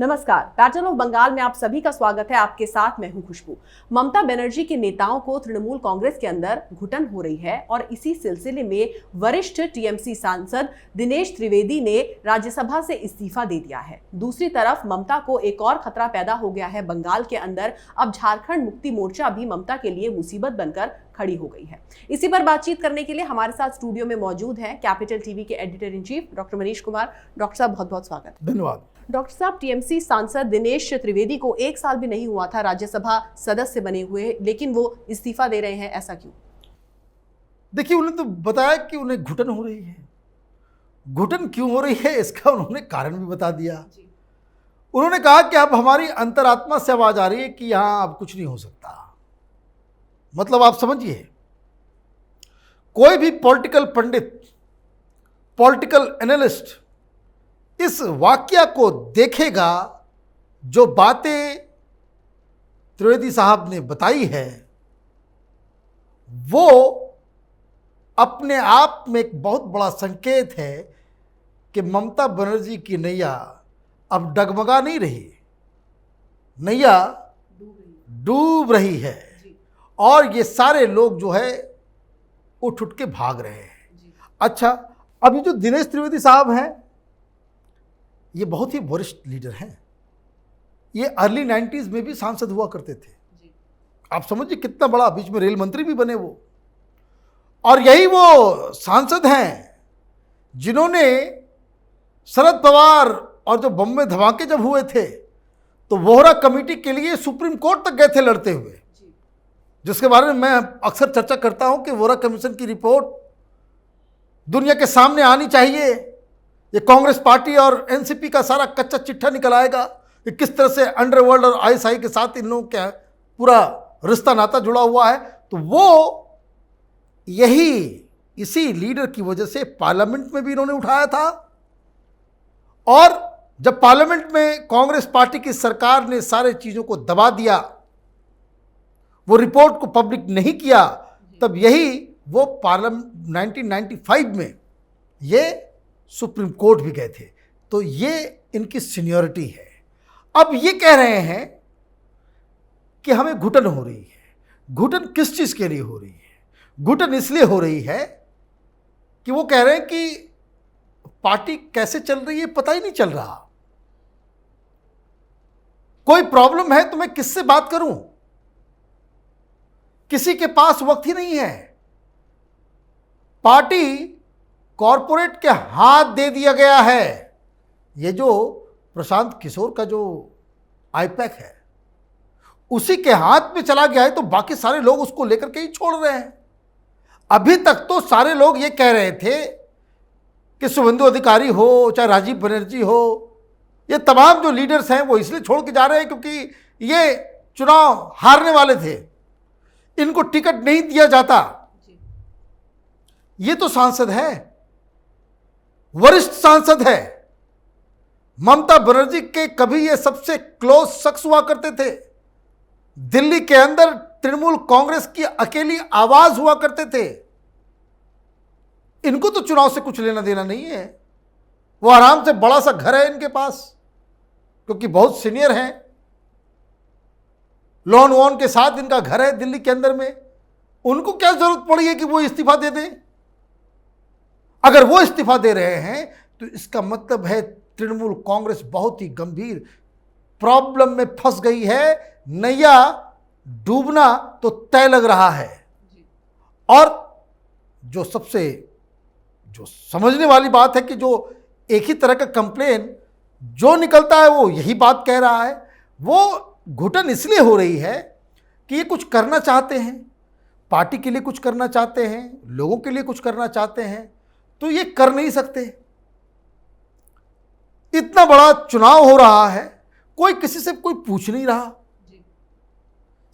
नमस्कार, pattern of Bengal में आप सभी का स्वागत है। आपके साथ मैं हूं खुशबू। ममता बनर्जी के नेताओं को तृणमूल कांग्रेस के अंदर घुटन हो रही है और इसी सिलसिले में वरिष्ठ टीएमसी सांसद दिनेश त्रिवेदी ने राज्यसभा से इस्तीफा दे दिया है। दूसरी तरफ ममता को एक और खतरा पैदा हो गया है बंगाल के अंदर। अब झारखंड मुक्ति मोर्चा भी ममता के लिए मुसीबत बनकर खड़ी हो गई है। इसी पर बातचीत करने के लिए हमारे साथ स्टूडियो में मौजूद हैं कैपिटल टीवी के editor in chief doctor Manish Kumar. Doctor साहब, बहुत बहुत स्वागत। धन्यवाद। डॉक्टर साहब, टीएमसी सांसद दिनेश त्रिवेदी को 1 साल भी नहीं हुआ था राज्यसभा सदस्य बने हुए, लेकिन वो इस्तीफा दे रहे हैं, ऐसा क्यों? देखिए, उन्होंने तो बताया कि उन्हें घुटन हो रही है। घुटन क्यों हो रही है इसका उन्होंने कारण भी बता दिया। उन्होंने कहा कि अब हमारी अंतरात्मा से आवाज आ रही है कि यहां अब कुछ नहीं हो सकता। मतलब आप समझिए, कोई भी पॉलिटिकल पंडित, पॉलिटिकल एनालिस्ट इस वाक्य को देखेगा, जो बातें त्रिवेदी साहब ने बताई है, वो अपने आप में एक बहुत बड़ा संकेत है कि ममता बनर्जी की नैया अब डगमगा नहीं रही, नैया डूब रही है और ये सारे लोग जो है उठ उठ के भाग रहे हैं। अच्छा, अभी जो दिनेश त्रिवेदी साहब हैं, ये बहुत ही वरिष्ठ लीडर हैं। ये अर्ली 90s में भी सांसद हुआ करते थे। आप समझिए कितना बड़ा, बीच में रेल मंत्री भी बने वो। और यही वो सांसद हैं जिन्होंने शरद पवार और जो बम में धमाके जब हुए थे तो वोहरा कमेटी के लिए सुप्रीम कोर्ट तक गए थे लड़ते हुए, जिसके बारे में मैं अक्सर चर्चा करता हूं कि वोहरा कमीशन की रिपोर्ट दुनिया के सामने आनी चाहिए। ये कांग्रेस पार्टी और एनसीपी का सारा कच्चा चिट्ठा निकल आएगा कि किस तरह से अंडरवर्ल्ड और आईएसआई के साथ इन लोगों का पूरा रिश्ता नाता जुड़ा हुआ है। तो वो यही इसी लीडर की वजह से पार्लियामेंट में भी इन्होंने उठाया था, और जब पार्लियामेंट में कांग्रेस पार्टी की सरकार ने सारे चीज़ों को दबा दिया, वो रिपोर्ट को पब्लिक नहीं किया, तब यही वो पार्लियामेंट 1995 में ये सुप्रीम कोर्ट भी गए थे। तो ये इनकी सीनियरिटी है। अब ये कह रहे हैं कि हमें घुटन हो रही है। घुटन किस चीज़ के लिए हो रही है? घुटन इसलिए हो रही है कि वो कह रहे हैं कि पार्टी कैसे चल रही है पता ही नहीं चल रहा। कोई प्रॉब्लम है तो मैं किससे बात करूं? किसी के पास वक्त ही नहीं है। पार्टी कॉरपोरेट के हाथ दे दिया गया है। ये जो प्रशांत किशोर का जो आईपैक है, उसी के हाथ में चला गया है, तो बाकी सारे लोग उसको लेकर के ही छोड़ रहे हैं। अभी तक तो सारे लोग ये कह रहे थे कि शुभेंदु अधिकारी हो, चाहे राजीव बनर्जी हो, ये तमाम जो लीडर्स हैं वो इसलिए छोड़ के जा रहे हैं क्योंकि ये चुनाव हारने वाले थे, इनको टिकट नहीं दिया जाता। ये तो सांसद है, वरिष्ठ सांसद है। ममता बनर्जी के कभी ये सबसे क्लोज शख्स हुआ करते थे। दिल्ली के अंदर तृणमूल कांग्रेस की अकेली आवाज हुआ करते थे। इनको तो चुनाव से कुछ लेना देना नहीं है। वो आराम से, बड़ा सा घर है इनके पास, क्योंकि बहुत सीनियर हैं, लोन वोन के साथ इनका घर है दिल्ली के अंदर में। उनको क्या जरूरत पड़ी है कि वो इस्तीफा दे दें? अगर वो इस्तीफा दे रहे हैं तो इसका मतलब है तृणमूल कांग्रेस बहुत ही गंभीर प्रॉब्लम में फंस गई है। नैया डूबना तो तय लग रहा है। और जो सबसे जो समझने वाली बात है कि जो एक ही तरह का कंप्लेन जो निकलता है वो यही बात कह रहा है। वो घुटन इसलिए हो रही है कि ये कुछ करना चाहते हैं, पार्टी के लिए कुछ करना चाहते हैं, लोगों के लिए कुछ करना चाहते हैं, तो ये कर नहीं सकते। इतना बड़ा चुनाव हो रहा है, कोई किसी से कोई पूछ नहीं रहा।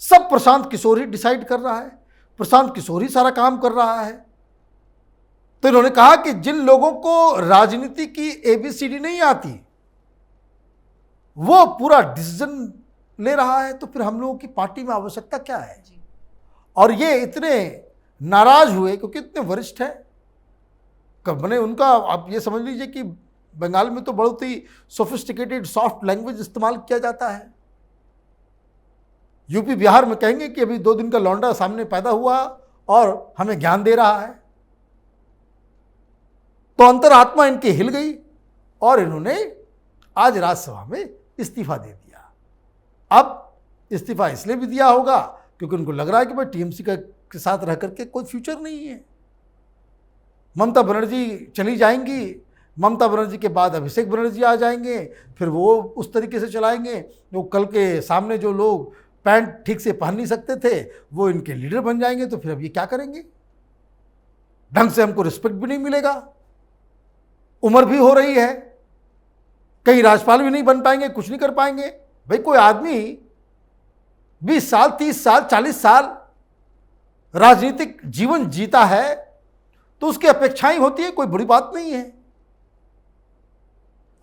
सब प्रशांत किशोर ही डिसाइड कर रहा है, प्रशांत किशोर ही सारा काम कर रहा है। तो इन्होंने कहा कि जिन लोगों को राजनीति की एबीसीडी नहीं आती वो पूरा डिसीजन ले रहा है, तो फिर हम लोगों की पार्टी में आवश्यकता क्या है? और ये इतने नाराज हुए क्योंकि इतने वरिष्ठ हैं। मैंने उनका, आप ये समझ लीजिए कि बंगाल में तो बहुत ही सोफिस्टिकेटेड सॉफ्ट लैंग्वेज इस्तेमाल किया जाता है। यूपी बिहार में कहेंगे कि अभी 2 दिन का लौंडा सामने पैदा हुआ और हमें ज्ञान दे रहा है। तो अंतरात्मा इनकी हिल गई और इन्होंने आज राज्यसभा में इस्तीफा दे दिया। अब इस्तीफा इसलिए भी दिया होगा क्योंकि उनको लग रहा है कि भाई टीएमसी के साथ रह करके कोई फ्यूचर नहीं है। ममता बनर्जी चली जाएंगी, ममता बनर्जी के बाद अभिषेक बनर्जी आ जाएंगे, फिर वो उस तरीके से चलाएंगे। वो कल के सामने जो लोग पैंट ठीक से पहन नहीं सकते थे वो इनके लीडर बन जाएंगे, तो फिर अब ये क्या करेंगे? ढंग से हमको रिस्पेक्ट भी नहीं मिलेगा, उम्र भी हो रही है, कहीं राज्यपाल भी नहीं बन पाएंगे, कुछ नहीं कर पाएंगे। भाई कोई आदमी 20 साल 30 साल 40 साल राजनीतिक जीवन जीता है तो उसकी अपेक्षाएं होती है, कोई बड़ी बात नहीं है।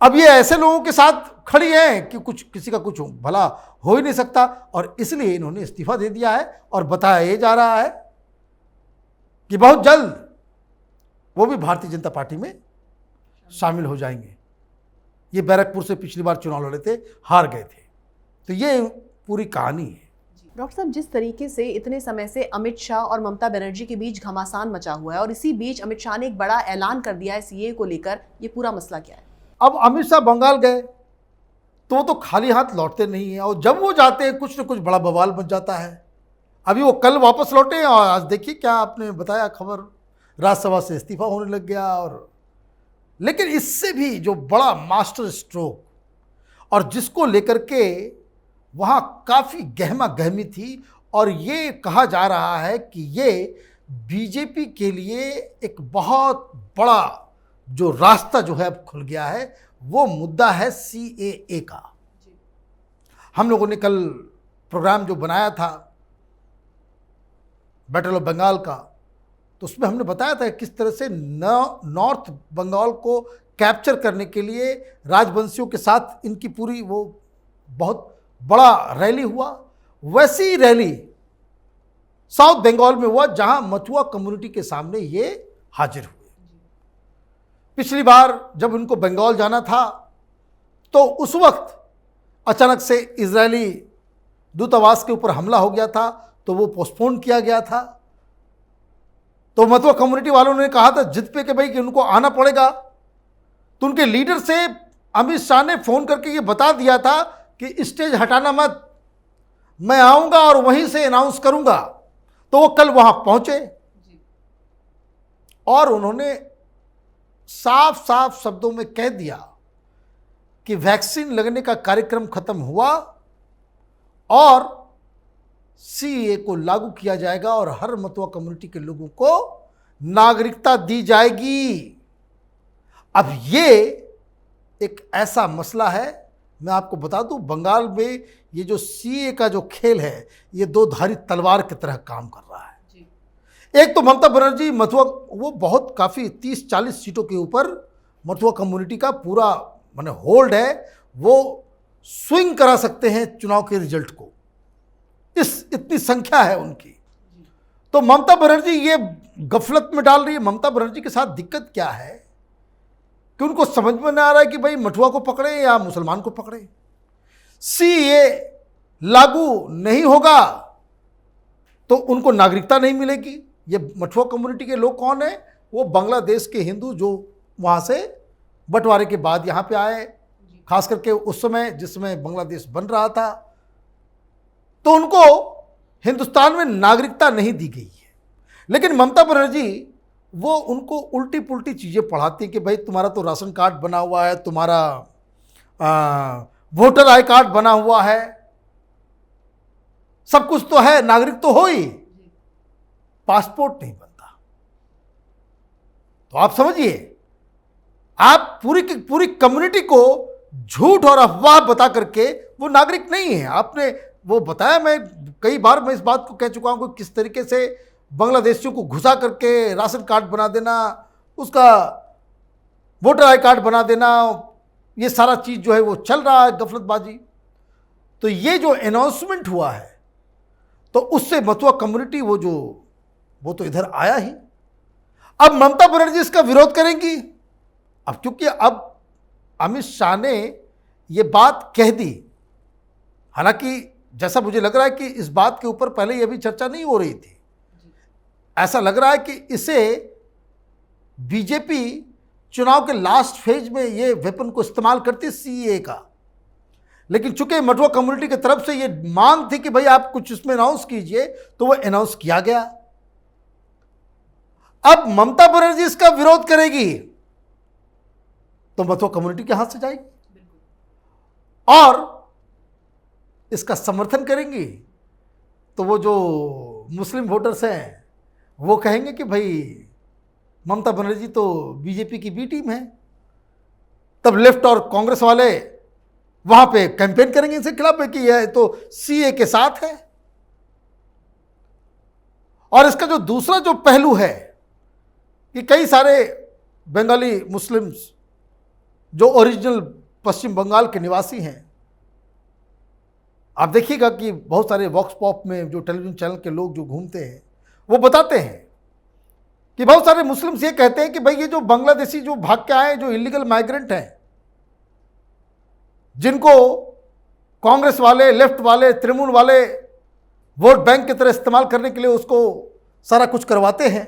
अब ये ऐसे लोगों के साथ खड़ी हैं कि कुछ किसी का कुछ भला हो ही नहीं सकता, और इसलिए इन्होंने इस्तीफा दे दिया है। और बताया ये जा रहा है कि बहुत जल्द वो भी भारतीय जनता पार्टी में शामिल हो जाएंगे। ये बैरकपुर से पिछली बार चुनाव लड़े थे, हार गए थे। तो ये पूरी कहानी है। डॉक्टर साहब, जिस तरीके से इतने समय से अमित शाह और ममता बनर्जी के बीच घमासान मचा हुआ है और इसी बीच अमित शाह ने एक बड़ा ऐलान कर दिया है सीए को लेकर, ये पूरा मसला क्या है? अब अमित शाह बंगाल गए तो वो तो खाली हाथ लौटते नहीं हैं, और जब वो जाते हैं कुछ न कुछ बड़ा बवाल बन जाता है। अभी वो कल वापस लौटे और आज देखिए क्या आपने बताया खबर, राज्यसभा से इस्तीफा होने लग गया। और लेकिन इससे भी जो बड़ा मास्टर स्ट्रोक और जिसको लेकर के वहाँ काफ़ी गहमा गहमी थी, और ये कहा जा रहा है कि ये बीजेपी के लिए एक बहुत बड़ा जो रास्ता जो है अब खुल गया है, वो मुद्दा है सीएए का। हम लोगों ने कल प्रोग्राम जो बनाया था बैटल ऑफ बंगाल का, तो उसमें हमने बताया था किस तरह से नॉर्थ बंगाल को कैप्चर करने के लिए राजवंशियों के साथ इनकी पूरी वो बहुत बड़ा रैली हुआ। वैसी रैली साउथ बंगाल में हुआ जहां मथुआ कम्युनिटी के सामने ये हाजिर हुए। पिछली बार जब उनको बंगाल जाना था तो उस वक्त अचानक से इजरायली दूतावास के ऊपर हमला हो गया था, तो वो पोस्टपोन किया गया था। तो मथुआ कम्युनिटी वालों ने कहा था जिद पे कि भाई कि उनको आना पड़ेगा। तो उनके लीडर से अमित शाह ने फ़ोन करके ये बता दिया था कि स्टेज हटाना मत, मैं आऊँगा और वहीं से अनाउंस करूँगा। तो वो कल वहाँ पहुँचे और उन्होंने साफ साफ शब्दों में कह दिया कि वैक्सीन लगने का कार्यक्रम खत्म हुआ और सीए को लागू किया जाएगा और हर मथुआ कम्युनिटी के लोगों को नागरिकता दी जाएगी। अब ये एक ऐसा मसला है, मैं आपको बता दूं, बंगाल में ये जो सीए का जो खेल है ये दो धारी तलवार की तरह काम कर रहा है। एक तो ममता बनर्जी मथुआ, वो बहुत काफ़ी 30-40 सीटों के ऊपर मथुआ कम्युनिटी का पूरा माने होल्ड है, वो स्विंग करा सकते हैं चुनाव के रिजल्ट को, इतनी संख्या है उनकी। तो ममता बनर्जी ये गफलत में डाल रही है। ममता बनर्जी के साथ दिक्कत क्या है कि उनको समझ में नहीं आ रहा है कि भाई मथुआ को पकड़े या मुसलमान को पकड़े। सीए लागू नहीं होगा तो उनको नागरिकता नहीं मिलेगी। ये मथुआ कम्युनिटी के लोग कौन है? वो बांग्लादेश के हिंदू जो वहाँ से बंटवारे के बाद यहाँ पे आए, खास करके उस समय जिस समय बांग्लादेश बन रहा था, तो उनको हिंदुस्तान में नागरिकता नहीं दी गई है। लेकिन ममता बनर्जी वो उनको उल्टी पुल्टी चीज़ें पढ़ाती कि भाई तुम्हारा तो राशन कार्ड बना हुआ है, तुम्हारा वोटर आई कार्ड बना हुआ है, सब कुछ तो है, नागरिक तो हो ही, पासपोर्ट नहीं बनता। तो आप समझिए, आप पूरी की पूरी कम्युनिटी को झूठ और अफवाह बता करके वो नागरिक नहीं है। आपने वो बताया, मैं कई बार मैं इस बात को कह चुका हूं कि किस तरीके से बांग्लादेशियों को घुसा करके राशन कार्ड बना देना, उसका वोटर आई कार्ड बना देना, ये सारा चीज़ जो है वो चल रहा है, गफलतबाजी। तो ये जो अनाउंसमेंट हुआ है तो उससे मथुआ कम्युनिटी वो तो इधर आया ही। अब ममता बनर्जी इसका विरोध करेंगी। अब क्योंकि अब अमित शाह ने ये बात कह दी। हालांकि जैसा मुझे लग रहा है कि इस बात के ऊपर पहले ये भी चर्चा नहीं हो रही थी। ऐसा लग रहा है कि इसे बीजेपी चुनाव के लास्ट फेज में ये वेपन को इस्तेमाल करती सीए का, लेकिन चूंकि मटुआ कम्युनिटी की तरफ से ये मांग थी कि भाई आप कुछ इसमें अनाउंस कीजिए, तो वो अनाउंस किया गया। अब ममता बनर्जी इसका विरोध करेगी तो मटुआ कम्युनिटी के हाथ से जाएगी, और इसका समर्थन करेंगी तो वो जो मुस्लिम वोटर्स हैं वो कहेंगे कि भाई ममता बनर्जी तो बीजेपी की बी टीम है। तब लेफ्ट और कांग्रेस वाले वहां पे कैंपेन करेंगे इसके खिलाफ कि यह तो सीए के साथ है। और इसका जो दूसरा जो पहलू है कि कई सारे बंगाली मुस्लिम्स जो ओरिजिनल पश्चिम बंगाल के निवासी हैं, आप देखिएगा कि बहुत सारे वॉक्स पॉप में जो टेलीविजन चैनल के लोग जो घूमते हैं वो बताते हैं कि बहुत सारे मुस्लिम्स ये कहते हैं कि भाई ये जो बांग्लादेशी जो भाग के आए, जो इलीगल माइग्रेंट हैं, जिनको कांग्रेस वाले, लेफ्ट वाले, तृणमूल वाले वोट बैंक की तरह इस्तेमाल करने के लिए उसको सारा कुछ करवाते हैं,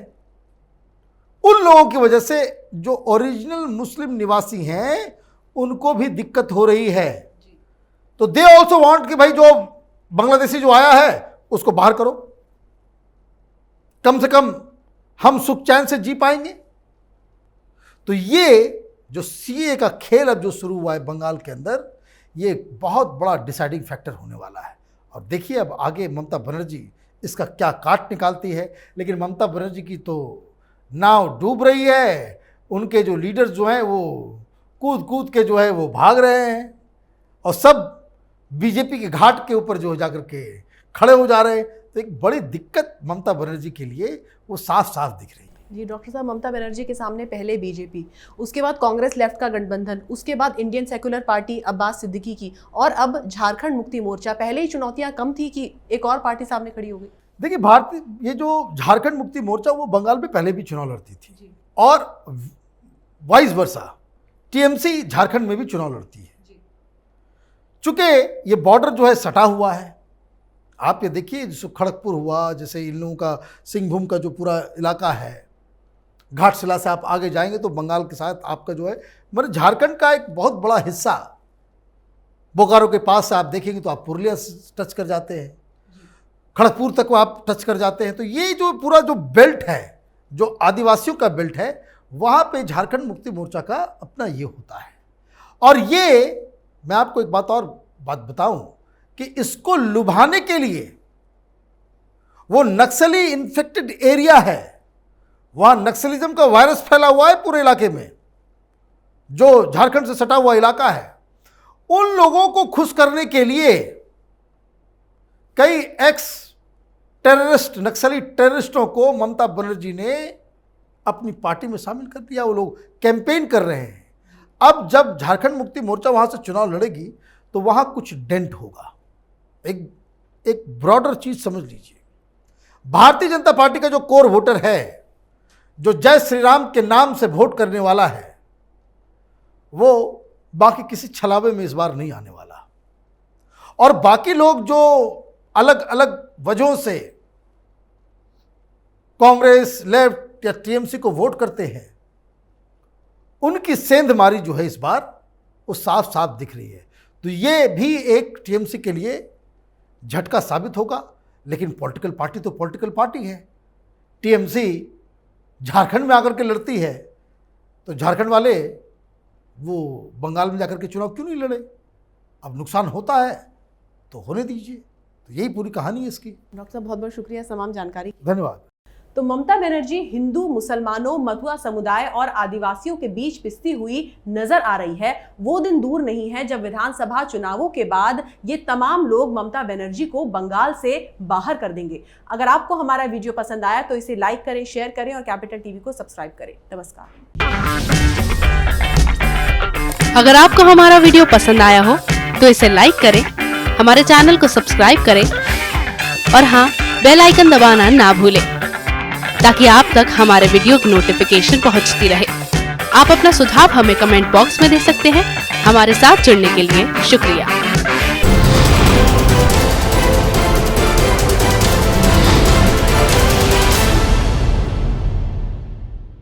उन लोगों की वजह से जो ओरिजिनल मुस्लिम निवासी हैं उनको भी दिक्कत हो रही है। तो दे ऑल्सो वांट कि भाई जो बांग्लादेशी जो आया है उसको बाहर करो, कम से कम हम सुख चैन से जी पाएंगे। तो ये जो सीए का खेल अब जो शुरू हुआ है बंगाल के अंदर, ये बहुत बड़ा डिसाइडिंग फैक्टर होने वाला है। और देखिए अब आगे ममता बनर्जी इसका क्या काट निकालती है। लेकिन ममता बनर्जी की तो नाव डूब रही है, उनके जो लीडर्स जो हैं वो कूद कूद के जो है वो भाग रहे हैं, और सब बीजेपी के घाट के ऊपर जो जाकर के खड़े हो जा रहे हैं। तो एक बड़ी दिक्कत ममता बनर्जी के लिए वो साफ साफ दिख रही है। जी डॉक्टर साहब, ममता बनर्जी के सामने पहले बीजेपी, उसके बाद कांग्रेस लेफ्ट का गठबंधन, उसके बाद Indian secular party Abbas Siddiqui की, और अब झारखंड मुक्ति मोर्चा। पहले ही चुनौतियां कम थी कि एक और पार्टी सामने खड़ी हो गई। देखिए भारतीय ये जो झारखंड मुक्ति मोर्चा वो बंगाल में पहले भी चुनाव लड़ती थी, और वाइस वर्सा टीएमसी झारखंड में भी चुनाव लड़ती है। चूंकि ये बॉर्डर जो है सटा हुआ है, आप ये देखिए जैसे खड़गपुर हुआ, जैसे इन लोगों का सिंहभूम का जो पूरा इलाका है, घाटशिला से आप आगे जाएंगे तो बंगाल के साथ आपका जो है मतलब झारखंड का एक बहुत बड़ा हिस्सा, बोकारो के पास से आप देखेंगे तो आप पुरुलिया टच कर जाते हैं, खड़गपुर तक आप टच कर जाते हैं। तो ये जो पूरा जो बेल्ट है, जो आदिवासियों का बेल्ट है, वहाँ पे झारखंड मुक्ति मोर्चा का अपना ये होता है। और ये मैं आपको एक बात बताऊं कि इसको लुभाने के लिए वो नक्सली इन्फेक्टेड एरिया है, वहाँ नक्सलिज्म का वायरस फैला हुआ है पूरे इलाके में, जो झारखंड से सटा हुआ इलाका है। उन लोगों को खुश करने के लिए कई एक्स टेररिस्ट, नक्सली टेररिस्टों को ममता बनर्जी ने अपनी पार्टी में शामिल कर दिया। वो लोग कैंपेन कर रहे हैं। अब जब झारखंड मुक्ति मोर्चा वहाँ से चुनाव लड़ेगी तो वहाँ कुछ डेंट होगा। एक ब्रॉडर चीज़ समझ लीजिए, भारतीय जनता पार्टी का जो कोर वोटर है, जो जय श्री राम के नाम से वोट करने वाला है, वो बाकी किसी छलावे में इस बार नहीं आने वाला। और बाकी लोग जो अलग अलग वजहों से कांग्रेस, लेफ्ट या टीएमसी को वोट करते हैं, उनकी सेंधमारी जो है इस बार वो साफ साफ दिख रही है। तो ये भी एक टीएमसी के लिए झटका साबित होगा। लेकिन पॉलिटिकल पार्टी तो पॉलिटिकल पार्टी है। टीएमसी झारखंड में आकर के लड़ती है तो झारखंड वाले वो बंगाल में जाकर के चुनाव क्यों नहीं लड़े? अब नुकसान होता है तो होने दीजिए। तो यही पूरी कहानी है इसकी। डॉक्टर साहब बहुत बहुत शुक्रिया तमाम जानकारी। धन्यवाद। तो ममता बनर्जी हिंदू, मुसलमानों, मथुआ समुदाय और आदिवासियों के बीच पिसती हुई नजर आ रही है। वो दिन दूर नहीं है जब विधानसभा चुनावों के बाद ये तमाम लोग ममता बनर्जी को बंगाल से बाहर कर देंगे। अगर आपको हमारा वीडियो पसंद आया तो इसे लाइक करें, शेयर करें और कैपिटल टीवी को सब्सक्राइब करें। नमस्कार। अगर आपको हमारा वीडियो पसंद आया हो तो इसे लाइक करें, हमारे चैनल को सब्सक्राइब करें और हाँ, बेल आइकन दबाना ना भूलें ताकि आप तक हमारे वीडियो की नोटिफिकेशन पहुंचती रहे। आप अपना सुझाव हमें कमेंट बॉक्स में दे सकते हैं हमारे साथ जुड़ने के लिए शुक्रिया।